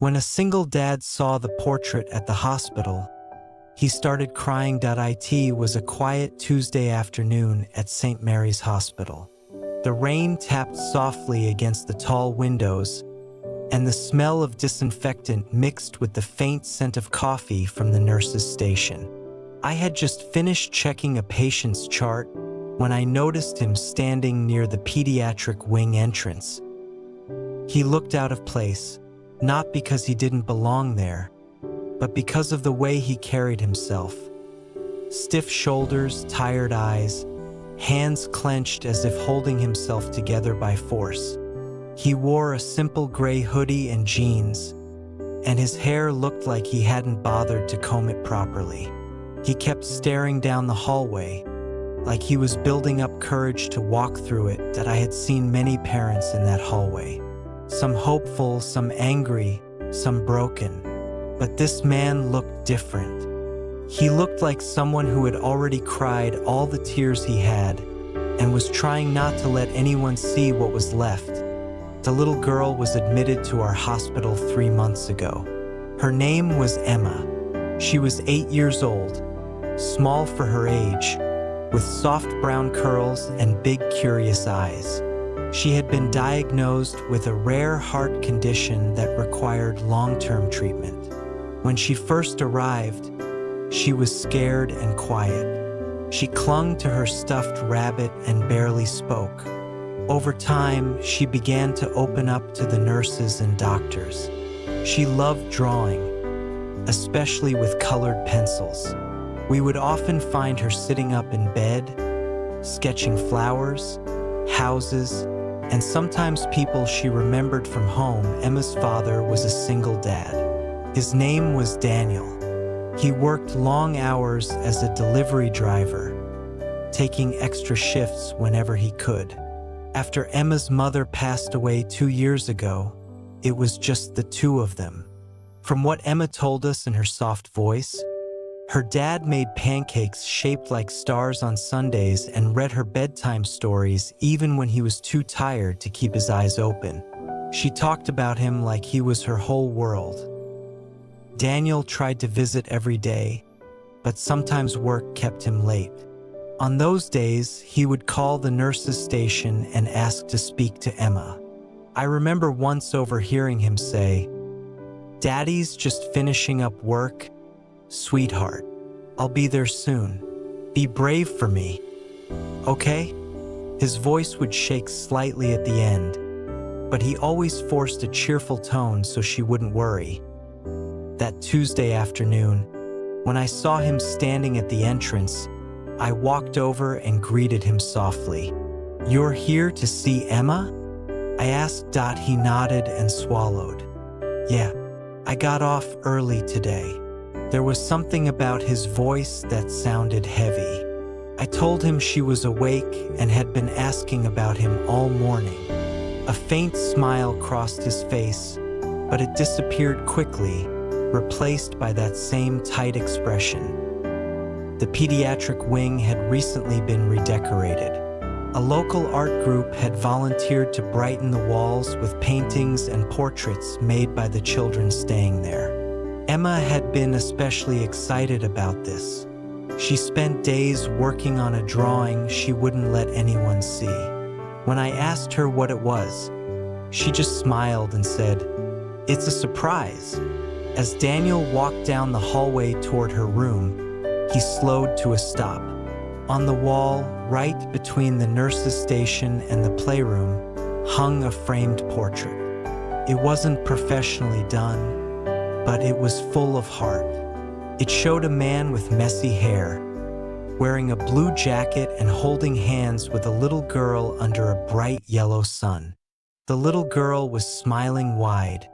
When a single dad saw the portrait at the hospital, he started crying. It was a quiet Tuesday afternoon at St. Mary's Hospital. The rain tapped softly against the tall windows, and the smell of disinfectant mixed with the faint scent of coffee from the nurse's station. I had just finished checking a patient's chart when I noticed him standing near the pediatric wing entrance. He looked out of place, not because he didn't belong there, but because of the way he carried himself. Stiff shoulders, tired eyes, hands clenched as if holding himself together by force. He wore a simple gray hoodie and jeans, and his hair looked like he hadn't bothered to comb it properly. He kept staring down the hallway, like he was building up courage to walk through it. That I had seen many parents in that hallway. Some hopeful, some angry, some broken. But this man looked different. He looked like someone who had already cried all the tears he had and was trying not to let anyone see what was left. The little girl was admitted to our hospital 3 months ago. Her name was Emma. She was 8 years old, small for her age, with soft brown curls and big curious eyes. She had been diagnosed with a rare heart condition that required long-term treatment. When she first arrived, she was scared and quiet. She clung to her stuffed rabbit and barely spoke. Over time, she began to open up to the nurses and doctors. She loved drawing, especially with colored pencils. We would often find her sitting up in bed, sketching flowers, houses, and sometimes people she remembered from home. Emma's father was a single dad. His name was Daniel. He worked long hours as a delivery driver, taking extra shifts whenever he could. After Emma's mother passed away 2 years ago, it was just the two of them. From what Emma told us in her soft voice, her dad made pancakes shaped like stars on Sundays and read her bedtime stories even when he was too tired to keep his eyes open. She talked about him like he was her whole world. Daniel tried to visit every day, but sometimes work kept him late. On those days, he would call the nurse's station and ask to speak to Emma. I remember once overhearing him say, "Daddy's just finishing up work. Sweetheart, I'll be there soon. Be brave for me. Okay?" His voice would shake slightly at the end, but he always forced a cheerful tone so she wouldn't worry. That Tuesday afternoon, when I saw him standing at the entrance, I walked over and greeted him softly. "You're here to see Emma?" I asked. He nodded and swallowed. "Yeah, I got off early today." There was something about his voice that sounded heavy. I told him she was awake and had been asking about him all morning. A faint smile crossed his face, but it disappeared quickly, replaced by that same tight expression. The pediatric wing had recently been redecorated. A local art group had volunteered to brighten the walls with paintings and portraits made by the children staying there. Emma had been especially excited about this. She spent days working on a drawing she wouldn't let anyone see. When I asked her what it was, she just smiled and said, "It's a surprise." As Daniel walked down the hallway toward her room, he slowed to a stop. On the wall, right between the nurse's station and the playroom, hung a framed portrait. It wasn't professionally done, but it was full of heart. It showed a man with messy hair, wearing a blue jacket and holding hands with a little girl under a bright yellow sun. The little girl was smiling wide,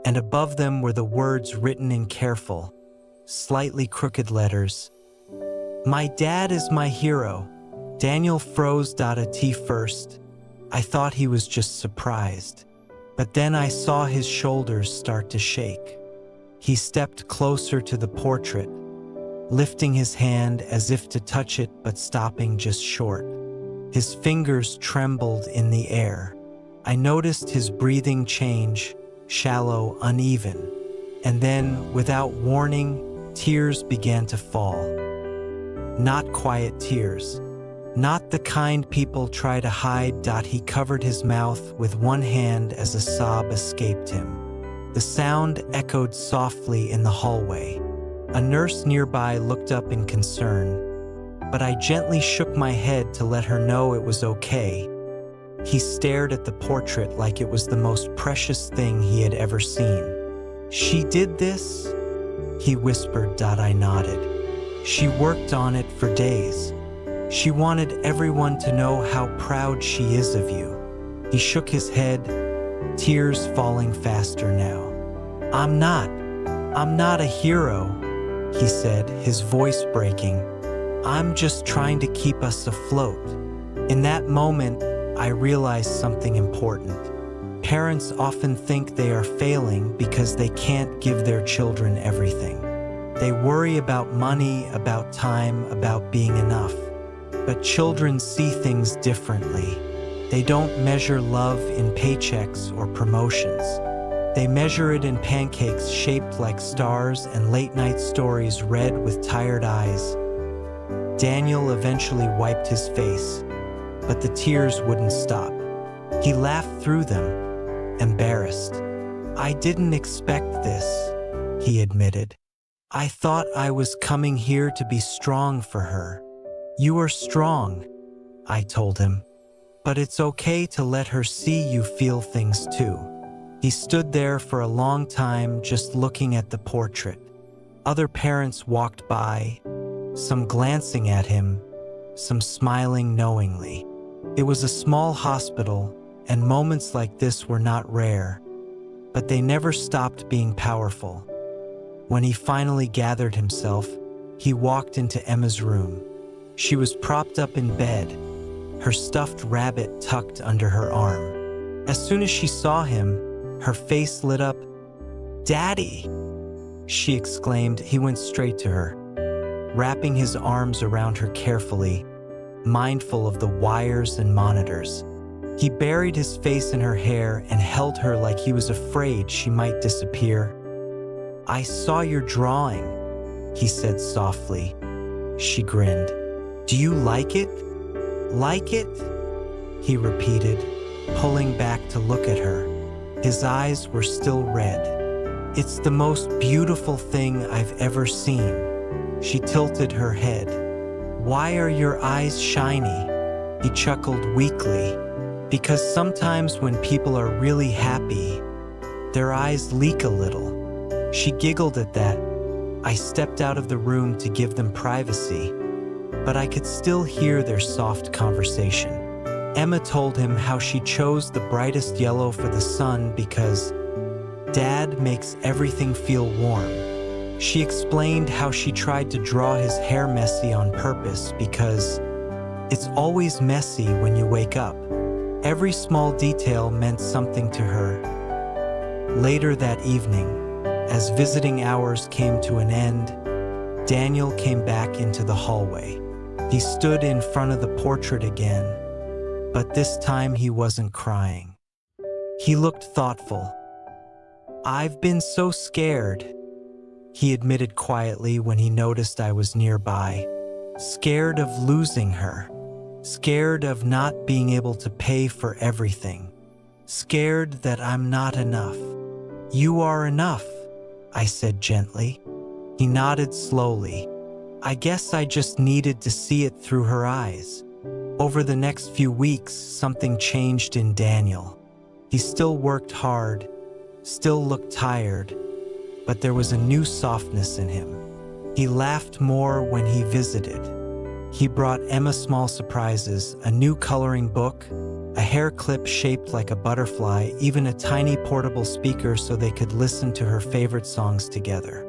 and above them were the words written in careful, slightly crooked letters. "My dad is my hero." Daniel froze. At first, I thought he was just surprised, but then I saw his shoulders start to shake. He stepped closer to the portrait, lifting his hand as if to touch it but stopping just short. His fingers trembled in the air. I noticed his breathing change, shallow, uneven. And then, without warning, tears began to fall. Not quiet tears. Not the kind people try to hide. He covered his mouth with one hand as a sob escaped him. The sound echoed softly in the hallway. A nurse nearby looked up in concern, but I gently shook my head to let her know it was okay. He stared at the portrait like it was the most precious thing he had ever seen. "She did this?" he whispered. I nodded. "She worked on it for days. She wanted everyone to know how proud she is of you." He shook his head, tears falling faster now. I'm not a hero," he said, his voice breaking. "I'm just trying to keep us afloat." In that moment, I realized something important. Parents often think they are failing because they can't give their children everything. They worry about money, about time, about being enough. But children see things differently. They don't measure love in paychecks or promotions. They measure it in pancakes shaped like stars and late-night stories read with tired eyes. Daniel eventually wiped his face, but the tears wouldn't stop. He laughed through them, embarrassed. "I didn't expect this," he admitted. "I thought I was coming here to be strong for her." "You are strong," I told him, "but it's okay to let her see you feel things too." He stood there for a long time just looking at the portrait. Other parents walked by, some glancing at him, some smiling knowingly. It was a small hospital, and moments like this were not rare, but they never stopped being powerful. When he finally gathered himself, he walked into Emma's room. She was propped up in bed, her stuffed rabbit tucked under her arm. As soon as she saw him, her face lit up. "Daddy!" she exclaimed. He went straight to her, wrapping his arms around her carefully, mindful of the wires and monitors. He buried his face in her hair and held her like he was afraid she might disappear. "I saw your drawing," he said softly. She grinned. "Do you like it?" "Like it?" he repeated, pulling back to look at her. His eyes were still red. "It's the most beautiful thing I've ever seen." She tilted her head. "Why are your eyes shiny?" He chuckled weakly. "Because sometimes when people are really happy, their eyes leak a little." She giggled at that. I stepped out of the room to give them privacy, but I could still hear their soft conversation. Emma told him how she chose the brightest yellow for the sun because Dad makes everything feel warm. She explained how she tried to draw his hair messy on purpose because it's always messy when you wake up. Every small detail meant something to her. Later that evening, as visiting hours came to an end, Daniel came back into the hallway. He stood in front of the portrait again, but this time he wasn't crying. He looked thoughtful. "I've been so scared," he admitted quietly when he noticed I was nearby. "Scared of losing her. Scared of not being able to pay for everything. Scared that I'm not enough." "You are enough," I said gently. He nodded slowly. "I guess I just needed to see it through her eyes." Over the next few weeks, something changed in Daniel. He still worked hard, still looked tired, but there was a new softness in him. He laughed more when he visited. He brought Emma small surprises, a new coloring book, a hair clip shaped like a butterfly, even a tiny portable speaker so they could listen to her favorite songs together.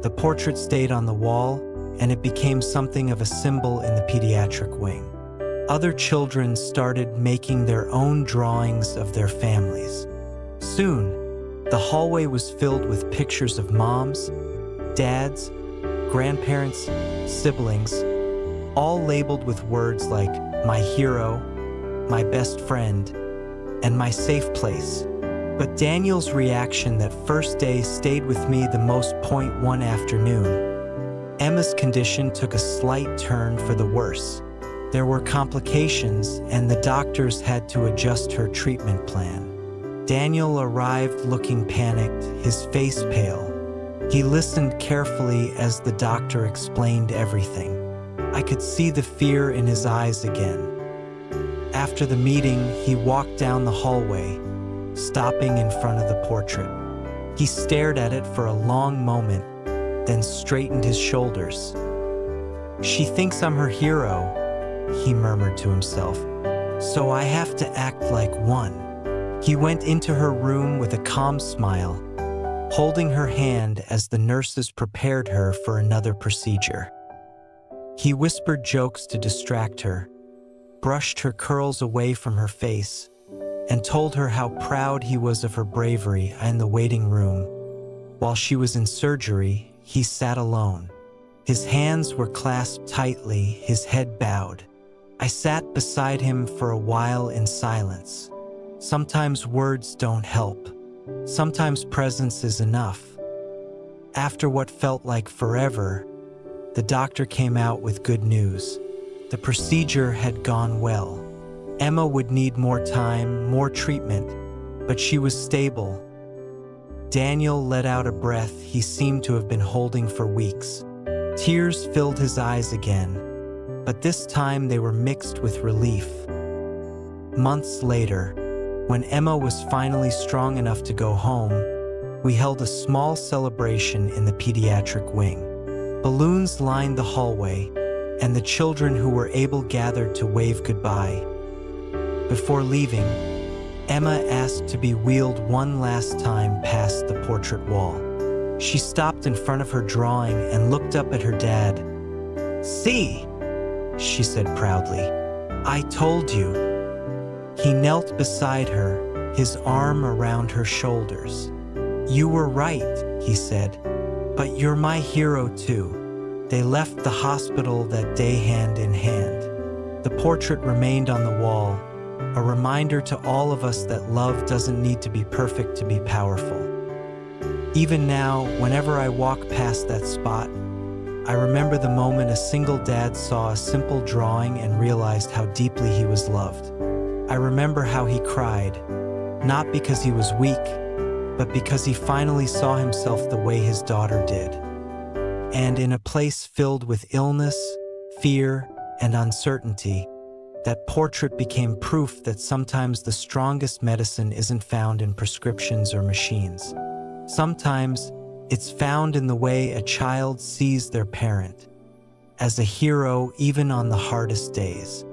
The portrait stayed on the wall, and it became something of a symbol in the pediatric wing. Other children started making their own drawings of their families. Soon, the hallway was filled with pictures of moms, dads, grandparents, siblings, all labeled with words like "my hero," "my best friend," and "my safe place." But Daniel's reaction that first day stayed with me the most. One afternoon, Emma's condition took a slight turn for the worse. There were complications, and the doctors had to adjust her treatment plan. Daniel arrived looking panicked, his face pale. He listened carefully as the doctor explained everything. I could see the fear in his eyes again. After the meeting, he walked down the hallway, stopping in front of the portrait. He stared at it for a long moment, then straightened his shoulders. "She thinks I'm her hero," he murmured to himself, "so I have to act like one." He went into her room with a calm smile, holding her hand as the nurses prepared her for another procedure. He whispered jokes to distract her, brushed her curls away from her face, and told her how proud he was of her bravery in the waiting room. While she was in surgery, he sat alone. His hands were clasped tightly, his head bowed. I sat beside him for a while in silence. Sometimes words don't help. Sometimes presence is enough. After what felt like forever, the doctor came out with good news. The procedure had gone well. Emma would need more time, more treatment, but she was stable. Daniel let out a breath he seemed to have been holding for weeks. Tears filled his eyes again, but this time they were mixed with relief. Months later, when Emma was finally strong enough to go home, we held a small celebration in the pediatric wing. Balloons lined the hallway, and the children who were able gathered to wave goodbye. Before leaving, Emma asked to be wheeled one last time past the portrait wall. She stopped in front of her drawing and looked up at her dad. "See," she said proudly, "I told you." He knelt beside her, his arm around her shoulders. "You were right," he said, "but you're my hero too." They left the hospital that day hand in hand. The portrait remained on the wall, a reminder to all of us that love doesn't need to be perfect to be powerful. Even now, whenever I walk past that spot, I remember the moment a single dad saw a simple drawing and realized how deeply he was loved. I remember how he cried, not because he was weak, but because he finally saw himself the way his daughter did. And in a place filled with illness, fear, and uncertainty, that portrait became proof that sometimes the strongest medicine isn't found in prescriptions or machines. Sometimes it's found in the way a child sees their parent, as a hero even on the hardest days.